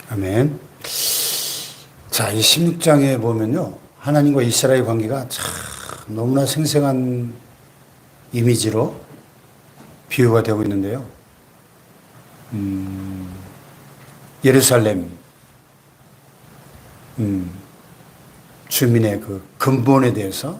아멘. 자, 이 16장에 보면요. 하나님과 이스라엘 관계가 참 너무나 생생한 이미지로 비유가 되고 있는데요. 예루살렘, 주민의 그 근본에 대해서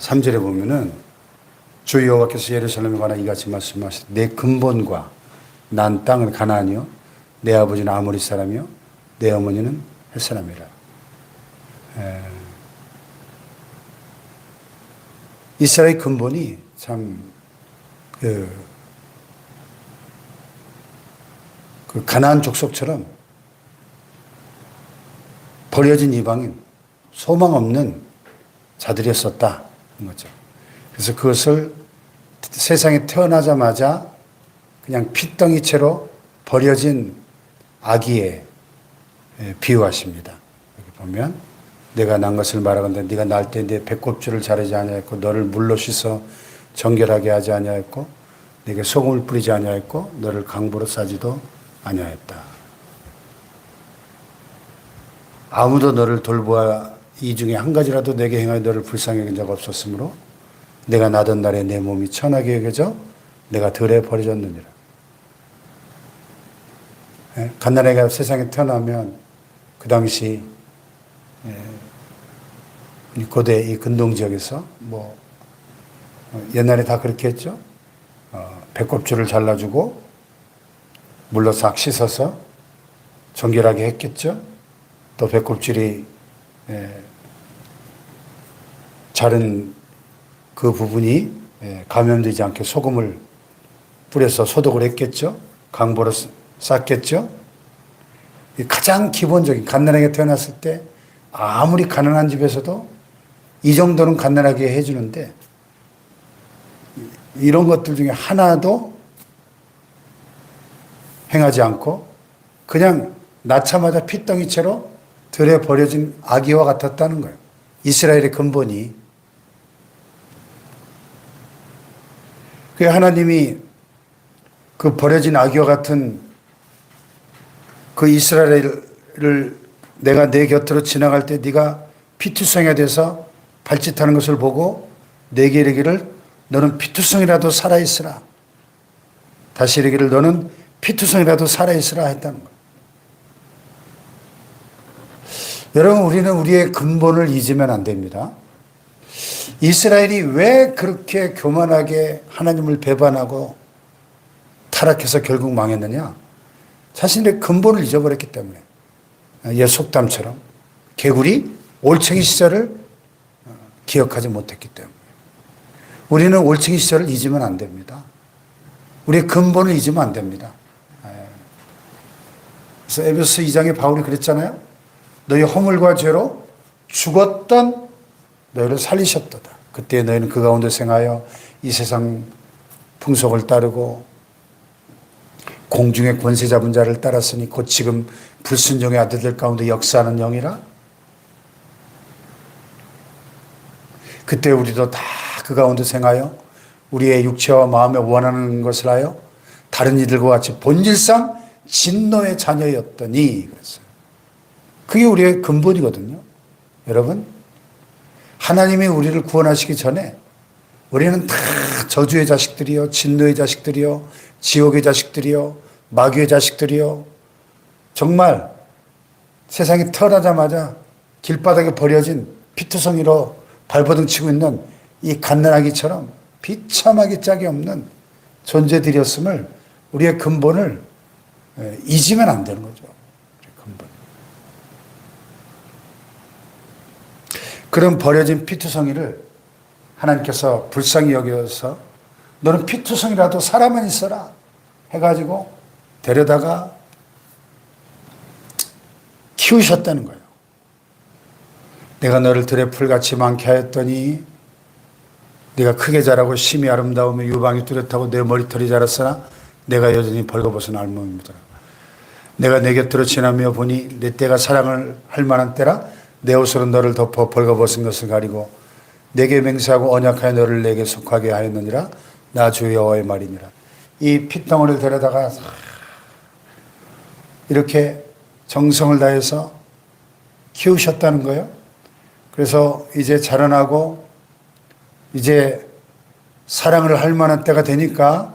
3절에 보면은 주 여호와께서 예루살렘에 관하여 이같이 말씀하시되 내 근본과 난 땅은 가나안이요 내 아버지는 아모리 사람이요 내 어머니는 헷 사람이라. 이스라엘 근본이 참 그 가나안 족속처럼 버려진 이방인, 소망 없는 자들이었었다는 거죠. 그래서 그것을 세상에 태어나자마자 그냥 핏덩이채로 버려진 아기에 비유하십니다. 여기 보면 내가 난 것을 말하건대 네가 날 때 내 배꼽줄을 자르지 아니하였고 너를 물로 씻어 정결하게 하지 아니하였고 내게 소금을 뿌리지 아니하였고 너를 강보로 싸지도 아니하였다. 아무도 너를 돌보아 이 중에 한 가지라도 내게 행하여 너를 불쌍히 여긴 적 없었으므로 내가 나던 날에 내 몸이 천하게 여겨져 내가 들에 버려졌느니라. 갓난아이가 세상에 태어나면 그 당시 고대 이 근동 지역에서 뭐 옛날에 다 그렇게 했죠. 배꼽줄을 잘라주고 물로 싹 씻어서 정결하게 했겠죠. 또 배꼽줄이 자른 그 부분이 감염되지 않게 소금을 뿌려서 소독을 했겠죠. 강보로 쌌겠죠. 가장 기본적인 갓난아기가 태어났을 때 아무리 가난한 집에서도 이 정도는 갓난아기에 해주는데 이런 것들 중에 하나도 행하지 않고 그냥 낳자마자 핏덩이채로 들에 버려진 아기와 같았다는 거예요. 이스라엘의 근본이. 그 하나님이 그 버려진 아기와 같은 그 이스라엘을 내가 내 곁으로 지나갈 때 네가 피투성이가 돼서 발짓하는 것을 보고 내게 이르기를 너는 피투성이라도 살아있으라. 다시 이르기를 너는 피투성이라도 살아있으라 했다는 거예요. 여러분, 우리는 우리의 근본을 잊으면 안 됩니다. 이스라엘이 왜 그렇게 교만하게 하나님을 배반하고 타락해서 결국 망했느냐? 자신의 근본을 잊어버렸기 때문에. 옛 속담처럼 개구리 올챙이 시절을 기억하지 못했기 때문에. 우리는 올챙이 시절을 잊으면 안 됩니다. 우리의 근본을 잊으면 안 됩니다. 그래서 에베소 2장에 바울이 그랬잖아요. 너희 허물과 죄로 죽었던 너희를 살리셨도다. 그때 너희는 그 가운데 생하여 이 세상 풍속을 따르고 공중의 권세 잡은 자를 따랐으니 곧 지금 불순종의 아들들 가운데 역사하는 영이라. 그때 우리도 다 그 가운데 생하여 우리의 육체와 마음에 원하는 것을 하여 다른 이들과 같이 본질상 진노의 자녀였더니 그랬어요. 그게 우리의 근본이거든요. 여러분, 하나님이 우리를 구원하시기 전에 우리는 다 저주의 자식들이요, 진노의 자식들이요, 지옥의 자식들이요, 마귀의 자식들이요. 정말 세상에 태어나자마자 길바닥에 버려진 피투성이로 발버둥 치고 있는 이 갓난아기처럼 비참하기 짝이 없는 존재들이었음을 우리의 근본을 잊으면 안 되는 거죠. 근본. 그런 버려진 피투성이를 하나님께서 불쌍히 여겨서 너는 피투성이라도 살아만 있어라 해가지고 데려다가 키우셨다는 거예요. 내가 너를 들에 풀같이 많게 하였더니 네가 크게 자라고 심히 아름다우며 유방이 뚜렷하고 내 머리털이 자랐으나 내가 여전히 벌거벗은 알몸이더라. 내가 내 곁으로 지나며 보니 내 때가 사랑을 할 만한 때라 내 옷으로 너를 덮어 벌거벗은 것을 가리고 내게 맹세하고 언약하여 너를 내게 속하게 하였느니라. 나 주 여호와의 말이니라. 이 핏덩어리를 데려다가 이렇게 정성을 다해서 키우셨다는 거예요. 그래서 이제 자라나고 이제 사랑을 할 만한 때가 되니까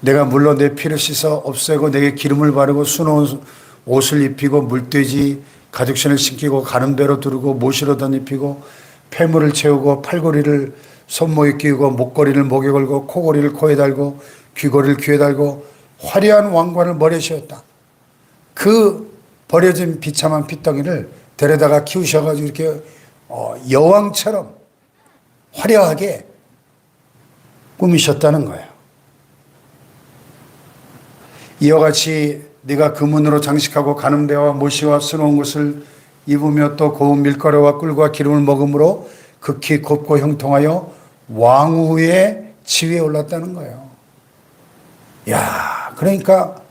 내가 물론 내 피를 씻어 없애고 내게 기름을 바르고 수놓은 옷을 입히고 물돼지 가죽신을 신기고 가는 배로 두르고 모시로 덧입히고 폐물을 채우고 팔걸이를 손목에 끼우고 목걸이를 목에 걸고 코걸이를 코에 달고 귀걸이를 귀에 달고 화려한 왕관을 머리에 씌웠다. 그 버려진 비참한 핏덩이를 데려다가 키우셔가지고 이렇게 여왕처럼 화려하게 꾸미셨다는 거예요. 이와 같이 네가 금은으로 장식하고 가는 배와 모시와 수놓은 것을 입으며 또 고운 밀가루와 꿀과 기름을 먹음으로 극히 곱고 형통하여 왕후의 지위에 올랐다는 거예요. 야, 그러니까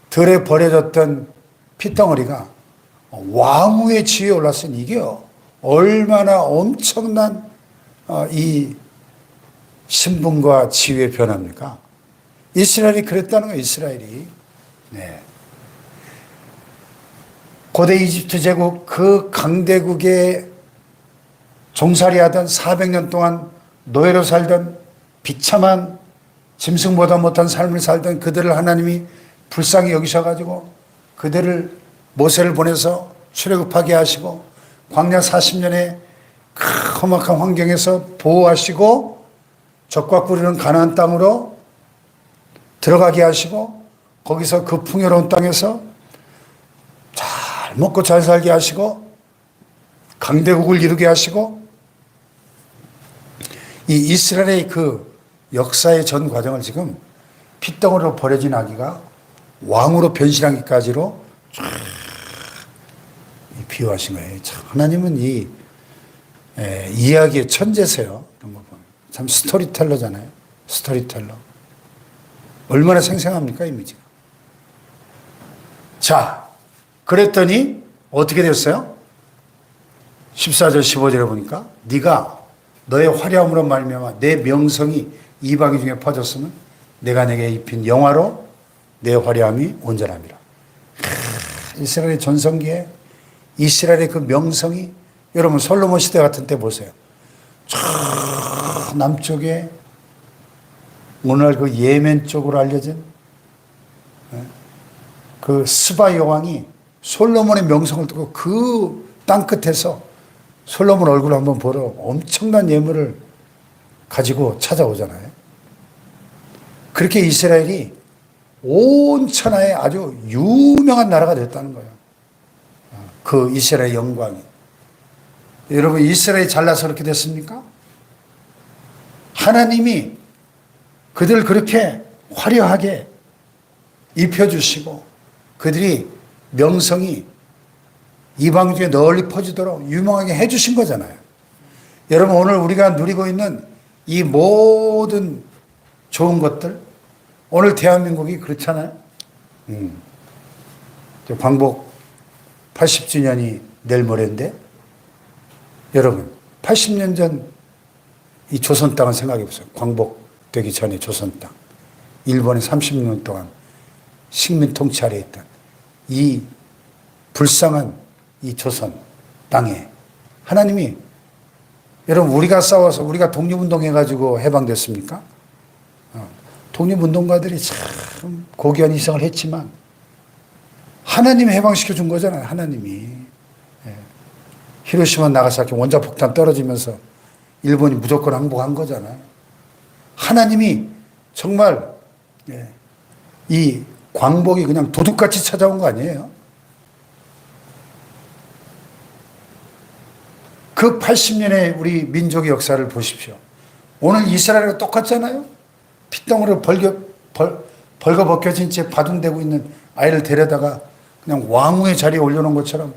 들에 버려졌던 핏덩어리가 왕후의 지위에 올랐으니 이게 얼마나 엄청난 이 신분과 지위의 변화입니까? 이스라엘이 그랬다는 거예요. 이스라엘이. 네. 고대 이집트 제국 그 강대국에 종살이하던 400년 동안 노예로 살던 비참한 짐승보다 못한 삶을 살던 그들을 하나님이 불쌍히 여기셔가지고 그들을 모세를 보내서 출애굽하게 하시고 광야 40년의 험악한 환경에서 보호하시고 적과 꿀이는 가나안 땅으로 들어가게 하시고 거기서 그 풍요로운 땅에서 잘 먹고 잘 살게 하시고 강대국을 이루게 하시고 이 이스라엘의 그 역사의 전 과정을 지금 핏덩어리로 버려진 아기가 왕으로 변신하기까지로 쫙 비유하신 거예요. 참 하나님은 이 이야기의 천재세요. 이런 거 보면 참 스토리텔러잖아요. 스토리텔러. 얼마나 생생합니까 이미지가. 자, 그랬더니 어떻게 됐어요? 14절 15절에 보니까 네가 너의 화려함으로 말미암아 내 명성이 이방인 중에 퍼졌으면 내가 내게 입힌 영화로 내 화려함이 온전함이라. 이스라엘의 전성기에 이스라엘의 그 명성이 여러분 솔로몬 시대 같은 때 보세요. 저 남쪽에 오늘 그 예멘 쪽으로 알려진 그 스바 여왕이 솔로몬의 명성을 듣고 그 땅끝에서 솔로몬 얼굴을 한번 보러 엄청난 예물을 가지고 찾아오잖아요. 그렇게 이스라엘이 온 천하에 아주 유명한 나라가 됐다는 거예요. 그 이스라엘의 영광이. 여러분 이스라엘이 잘나서 그렇게 됐습니까? 하나님이 그들을 그렇게 화려하게 입혀주시고 그들이 명성이 이방 중에 널리 퍼지도록 유명하게 해주신 거잖아요. 여러분 오늘 우리가 누리고 있는 이 모든 좋은 것들 오늘 대한민국이 그렇잖아요. 광복 80주년이 내일 모레인데 여러분 80년 전 이 조선 땅을 생각해 보세요. 광복되기 전에 조선 땅. 일본이 30년 동안 식민 통치 아래 있던 이 불쌍한 이 조선 땅에 하나님이 여러분 우리가 싸워서 우리가 독립운동해가지고 해방됐습니까? 독립운동가들이 참 고귀한 희생을 했지만 하나님이 해방시켜 준 거잖아요. 하나님이. 히로시마 나가사키 원자폭탄 떨어지면서 일본이 무조건 항복한 거잖아요. 하나님이 정말 이 광복이 그냥 도둑같이 찾아온 거 아니에요? 그 80년의 우리 민족의 역사를 보십시오. 오늘 이스라엘과 똑같잖아요. 핏덩어리로 벌거벗겨진 채 바둥대고 있는 아이를 데려다가 그냥 왕후의 자리에 올려놓은 것처럼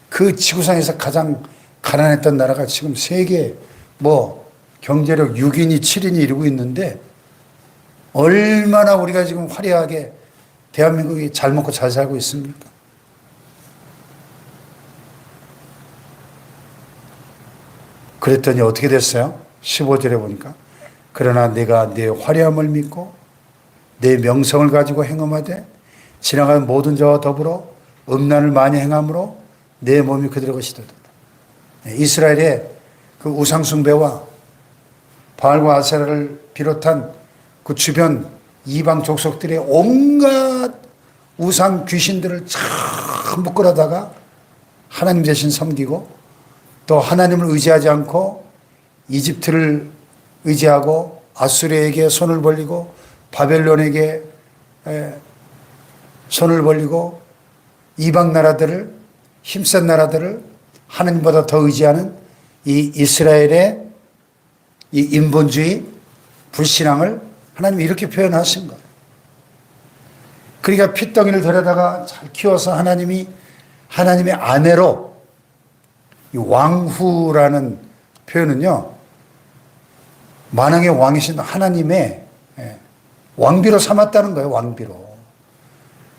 그 지구상에서 가장 가난했던 나라가 지금 세계 경제력 6인이 7인이 이루고 있는데 얼마나 우리가 지금 화려하게 대한민국이 잘 먹고 잘 살고 있습니까? 그랬더니 어떻게 됐어요? 15절에 보니까 그러나 내가 내 화려함을 믿고 내 명성을 가지고 행함하되 지나가는 모든 자와 더불어 음란을 많이 행함으로 내 몸이 그들의 것이도다. 이스라엘의 그 우상숭배와 바알과 아세라를 비롯한 그 주변 이방 족속들의 온갖 우상 귀신들을 전부 끌어다가 하나님 대신 섬기고 또 하나님을 의지하지 않고 이집트를 의지하고 아수르에게 손을 벌리고 바벨론에게 손을 벌리고 이방 나라들을 힘센 나라들을 하나님보다 더 의지하는 이 이스라엘의 이 인본주의 불신앙을 하나님이 이렇게 표현하신 거예요. 그러니까 핏덩이를 데려다가 잘 키워서 하나님의 아내로 이 왕후라는 표현은요, 만왕의 왕이신 하나님의 왕비로 삼았다는 거예요. 왕비로.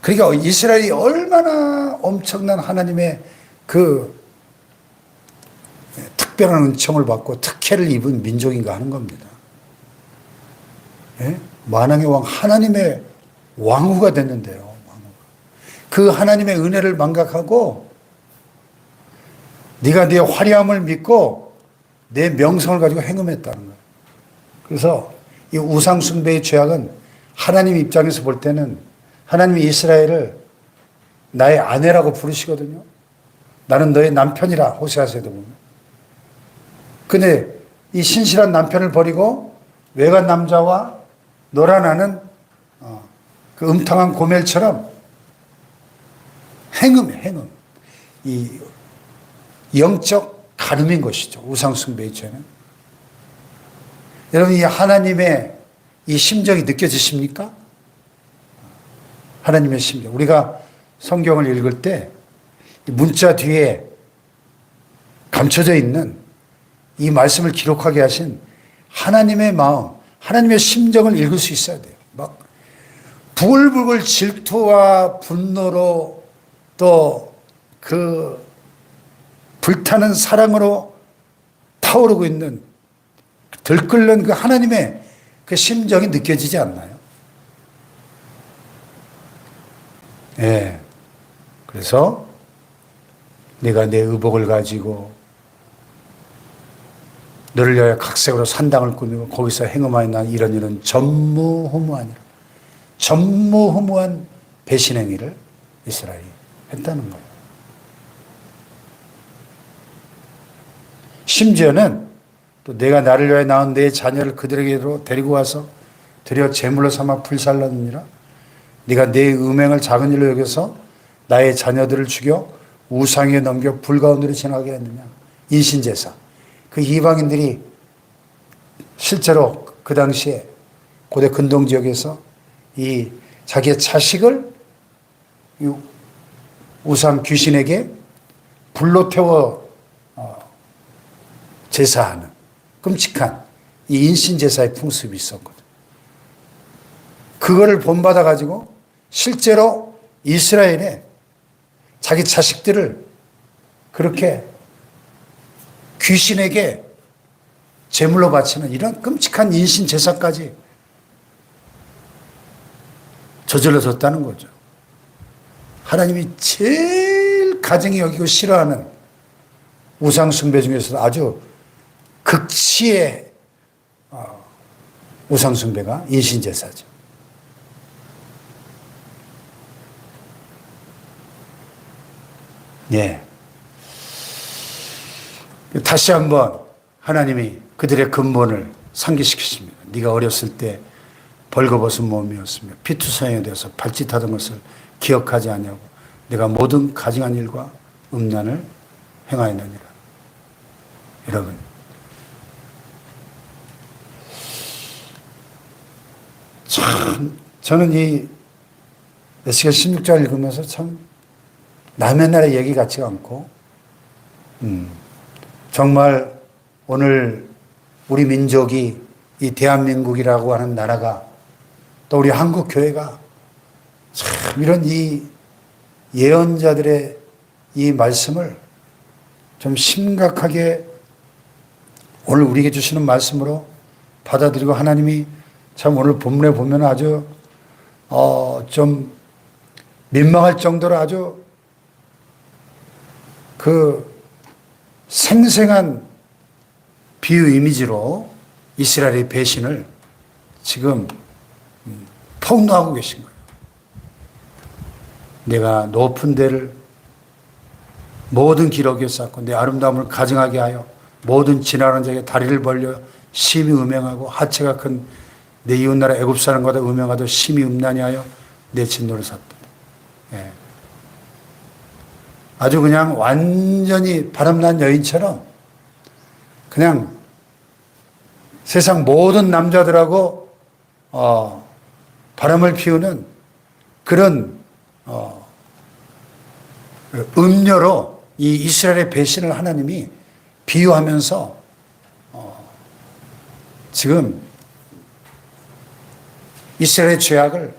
그러니까 이스라엘이 얼마나 엄청난 하나님의 그 특별한 은총을 받고 특혜를 입은 민족인가 하는 겁니다. 예? 만왕의 왕 하나님의 왕후가 됐는데요. 왕후가. 그 하나님의 은혜를 망각하고 네가 네 화려함을 믿고 내 명성을 가지고 행음했다는 거예요. 그래서 이 우상 숭배의 죄악은 하나님 입장에서 볼 때는 하나님이 이스라엘을 나의 아내라고 부르시거든요. 나는 너의 남편이라 호세아서에도 보면. 근데 이 신실한 남편을 버리고 외간 남자와 놀아나는 그 음탕한 고멜처럼 행음. 이 영적 간음인 것이죠. 우상숭배의 죄는. 여러분, 이 하나님의 이 심정이 느껴지십니까? 하나님의 심정. 우리가 성경을 읽을 때 문자 뒤에 감춰져 있는 이 말씀을 기록하게 하신 하나님의 마음, 하나님의 심정을 읽을 수 있어야 돼요. 막 부글부글 질투와 분노로 또 그 불타는 사랑으로 타오르고 있는 들끓는 그 하나님의 그 심정이 느껴지지 않나요? 예. 그래서 내가 내 의복을 가지고 너를 위하여 각색으로 산당을 꾸미고 거기서 행음하여 이런 전무후무하니라. 전무후무한 배신행위를 이스라엘이 했다는 거예요. 심지어는 또 내가 나를 위하여 낳은 내 자녀를 그들에게로 데리고 와서 드려 제물로 삼아 불살랐느니라. 네가 내 음행을 작은 일로 여겨서 나의 자녀들을 죽여 우상에 넘겨 불 가운데로 지나게 했느냐. 인신제사. 그 이방인들이 실제로 그 당시에 고대 근동 지역에서 이 자기의 자식을 우상 귀신에게 불로 태워 제사하는 끔찍한 이 인신제사의 풍습이 있었거든. 그거를 본받아 가지고 실제로 이스라엘에 자기 자식들을 그렇게 귀신에게 제물로 바치는 이런 끔찍한 인신제사까지 저질러졌다는 거죠. 하나님이 제일 가정이 여기고 싫어하는 우상숭배 중에서도 아주 극치의 우상숭배가 인신제사죠. 예. 다시 한번 하나님이 그들의 근본을 상기시키십니다. 네가 어렸을 때 벌거벗은 몸이었으며 피투성이 되어서 발짓하던 것을 기억하지 아니하고 내가 모든 가증한 일과 음란을 행하였느니라. 여러분, 참 저는 이 에스겔 16장 읽으면서 참 남의 나라 얘기 같지가 않고 정말 오늘 우리 민족이 이 대한민국이라고 하는 나라가 또 우리 한국 교회가 참 이런 이 예언자들의 이 말씀을 좀 심각하게 오늘 우리에게 주시는 말씀으로 받아들이고 하나님이 참 오늘 본문에 보면 아주 좀 민망할 정도로 아주 그 생생한 비유 이미지로 이스라엘의 배신을 지금 폭로하고 계신 거예요. 내가 높은 데를 모든 기록에 쌓고 내 아름다움을 가증하게 하여 모든 지나가는 자에게 다리를 벌려 심히 음행하고 하체가 큰 내 이웃나라 애굽 사람과도 음행하도 심히 음란히 하여 내 진노를 샀다. 예. 아주 그냥 완전히 바람난 여인처럼 그냥 세상 모든 남자들하고 바람을 피우는 그런 음료로 이 이스라엘의 배신을 하나님이 비유하면서 지금 이스라엘의 죄악을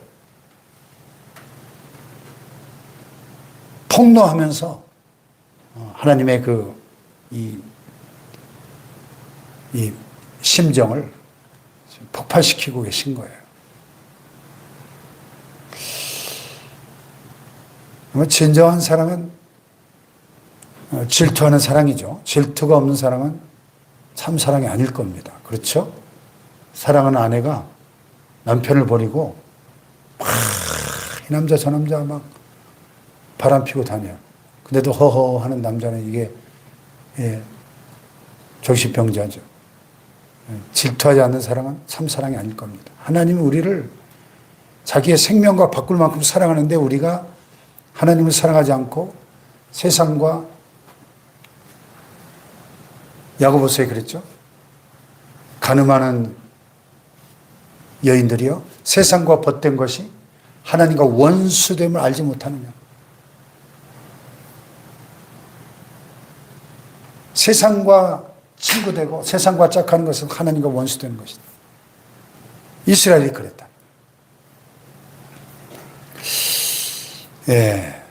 폭로하면서 하나님의 이 심정을 폭발시키고 계신 거예요. 진정한 사랑은 질투하는 사랑이죠. 질투가 없는 사랑은 참 사랑이 아닐 겁니다. 그렇죠? 사랑하는 아내가 남편을 버리고 막 이 남자 저 남자 막 바람 피고 다녀. 근데도 허허 하는 남자는 이게 정신병자죠. 질투하지 않는 사랑은 참 사랑이 아닐 겁니다. 하나님은 우리를 자기의 생명과 바꿀 만큼 사랑하는데 우리가 하나님을 사랑하지 않고 세상과 야고보서에 그랬죠. 가늠하는 여인들이요. 세상과 벗된 것이 하나님과 원수됨을 알지 못하느냐. 세상과 친구되고 세상과 짝하는 것은 하나님과 원수되는 것이다. 이스라엘이 그랬다. 예.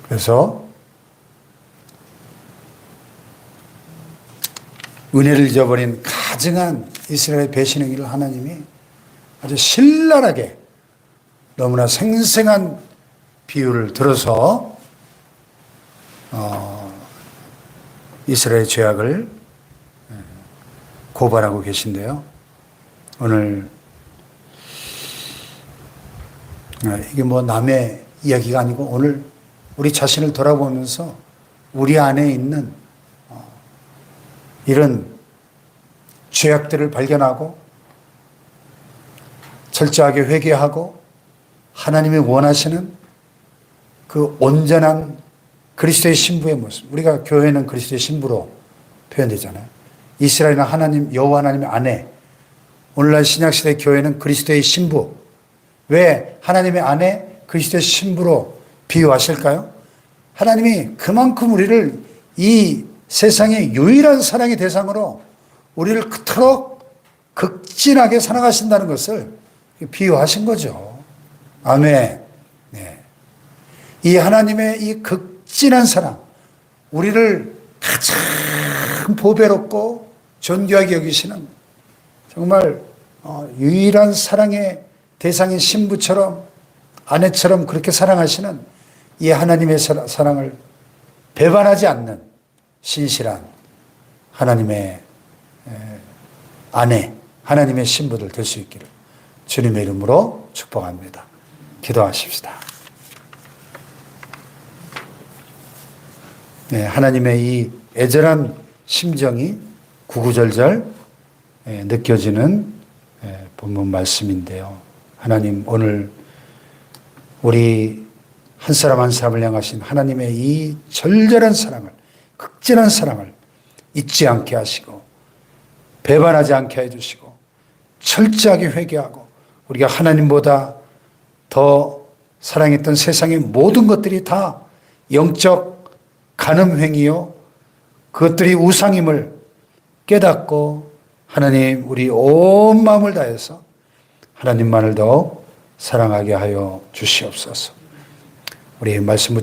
그래서 은혜를 잊어버린 가증한 이스라엘의 배신 행위를 하나님이 아주 신랄하게 너무나 생생한 비유를 들어서 이스라엘의 죄악을 고발하고 계신데요. 오늘 이게 뭐 남의 이야기가 아니고 오늘 우리 자신을 돌아보면서 우리 안에 있는 이런 죄악들을 발견하고 철저하게 회개하고 하나님이 원하시는 그 온전한 그리스도의 신부의 모습. 우리가 교회는 그리스도의 신부로 표현되잖아요. 이스라엘은 하나님, 여호와 하나님의 아내. 오늘날 신약시대 교회는 그리스도의 신부. 왜 하나님의 아내, 그리스도의 신부로 비유하실까요? 하나님이 그만큼 우리를 이 세상의 유일한 사랑의 대상으로 우리를 그토록 극진하게 사랑하신다는 것을 비유하신 거죠. 아멘. 네. 이 하나님의 이 극진한 사랑, 우리를 가장 보배롭고 존귀하게 여기시는 정말 유일한 사랑의 대상인 신부처럼 아내처럼 그렇게 사랑하시는 이 하나님의 사랑을 배반하지 않는 신실한 하나님의 아내, 하나님의 신부들 될 수 있기를 주님의 이름으로 축복합니다. 기도하십시다. 네, 하나님의 이 애절한 심정이 구구절절 느껴지는 본문 말씀인데요. 하나님, 오늘 우리 한 사람 한 사람을 향하신 하나님의 이 절절한 사랑을, 극진한 사랑을 잊지 않게 하시고 배반하지 않게 해주시고 철저하게 회개하고 우리가 하나님보다 더 사랑했던 세상의 모든 것들이 다 영적 간음행위요, 그것들이 우상임을 깨닫고 하나님 우리 온 마음을 다해서 하나님만을 더욱 사랑하게 하여 주시옵소서. 우리 말씀 붙잡고